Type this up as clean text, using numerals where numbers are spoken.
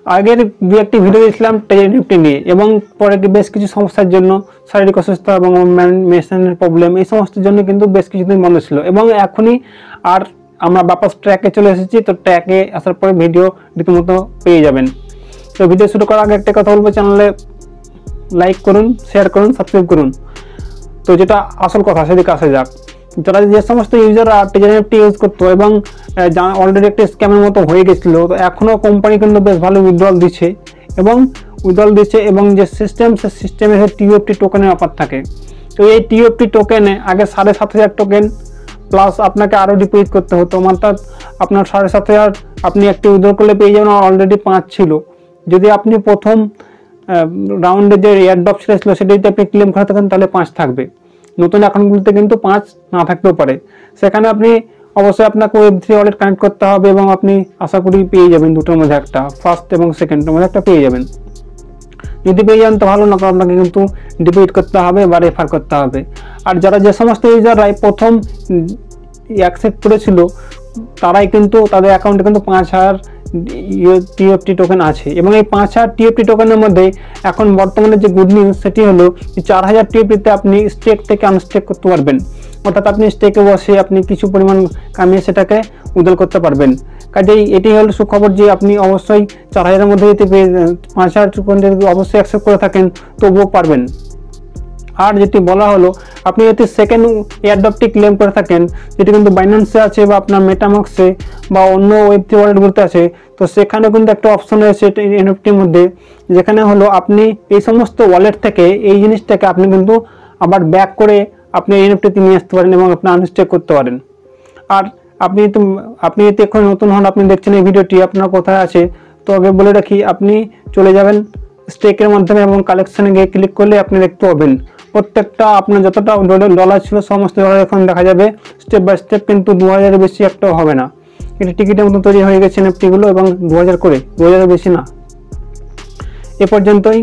আগের দু একটি ভিডিও দিয়েছিলাম টেলিনিফটি নিয়ে, এবং পরে বেশ কিছু সমস্যার জন্য শারীরিক অসুস্থতা এবং মেশিনের প্রবলেম এই সমস্ত জন্য কিন্তু বেশ কিছুদিন বন্ধ ছিল, এবং এখনই আর আমরা বাপাস ট্র্যাকে চলে এসেছি। তো ট্র্যাকে আসার পরে ভিডিও রীতিমতো পেয়ে যাবেন। তো ভিডিও শুরু করার আগে একটা কথা বলবো, চ্যানেলে লাইক করুন, শেয়ার করুন, সাবস্ক্রাইব করুন। তো যেটা আসল কথা সেদিকে আসা যাক। যারা যে সমস্ত ইউজাররা টেলিনিফটি ইউজ করতো এবং অলরেডি একটা স্ক্যামের মতো হয়ে গেছিলো, তো এখনও কোম্পানি কিন্তু বেশ ভালো উইথড্রল দিচ্ছে এবং যে সিস্টেম, সে সিস্টেমে টিইউএফটি টোকেনের অফার থাকে। তো এই টিইউএফটি টোকেনে আগে 7,500 টোকেন প্লাস আপনাকে আরও ডিপোজিট করতে হতো, অর্থাৎ আপনার 7,500 আপনি একটি উইথড্র করলে পেয়ে যাবেন, অলরেডি 5 ছিল। যদি আপনি প্রথম রাউন্ডে যে এয়ারড্রপ ছিল সেটা যদি আপনি ক্লেম করে থাকেন তাহলে 5 থাকবে। নতুন অ্যাকাউন্টগুলিতে কিন্তু 5 না থাকতেও পারে। সেখানে আপনি অবশ্যই আপনাকে Web3 ওয়ালেট কানেক্ট করতে হবে, এবং আপনি আশা করি পেয়ে যাবেন দুটোর মধ্যে একটা, ফার্স্ট এবং সেকেন্ডের মধ্যে একটা পেয়ে যাবেন। যদি পেয়ে যান তো ভালো, না তো আপনাকে কিন্তু ডিপোজিট করতে হবে বা রেফার করতে হবে। আর যারা যে সমস্ত ইউজাররাই প্রথম অ্যাকসেপ্ট করেছিল তারাই কিন্তু তাদের অ্যাকাউন্টে কিন্তু 5,000 টিএফটি টোকেন আছে, এবং এই 5,000 টিএফটি টোকেনের মধ্যে এখন বর্তমানে যে গুড নিউজ সেটি হলো 4,000 টিএফটিতে আপনি স্টেক থেকে আনস্টেক করতে পারবেন। অর্থাৎ আপনি স্টেকে বসে আপনি কিছু পরিমাণ কামিয়ে সেটাকে উইথড্র করতে পারবেন। কাজেই এটি হলো সুখবর যে আপনি অবশ্যই 4,000-এর মধ্যে যদি 5,000 টোকেন যদি অবশ্যই অ্যাকসেপ্ট করে থাকেন তবুও পারবেন। আর যেটি বলা হলো, আপনি যদি সেকেন্ড এয়ারড্রপটি ক্লেম করে থাকেন, যেটি কিন্তু বাইন্যান্সে আছে বা আপনার মেটামাক্সে বা অন্য Web3 ওয়ালেটগুলোতে আছে, তো সেখানে কিন্তু একটা অপশন রয়েছে এনএফটির মধ্যে, যেখানে হলো আপনি এই সমস্ত ওয়ালেট থেকে এই জিনিসটাকে আপনি কিন্তু আবার ব্যাক করে আপনি এনএফটিতে নিয়ে আসতে পারেন এবং আপনি আনস্টেক করতে পারেন। আর আপনি যদি এখন নতুন হন, আপনি দেখছেন এই ভিডিওটি, আপনার কোথায় আছে, তো আগে বলে রাখি, আপনি চলে যাবেন স্টেকের মাধ্যমে এবং কালেকশনে গিয়ে ক্লিক করলে আপনি দেখতে পাবেন প্রত্যেকটা আপনার যতটা ডলার ছিল সমস্ত ডলার এখন দেখা যাবে স্টেপ বাই স্টেপ, কিন্তু 2,000-এর বেশি একটাও হবে না। এটা টিকিটের মতো তৈরি হয়ে গেছে এনএফটিগুলো, এবং 2,000 করে, 2,000-এর বেশি না। এ পর্যন্তই।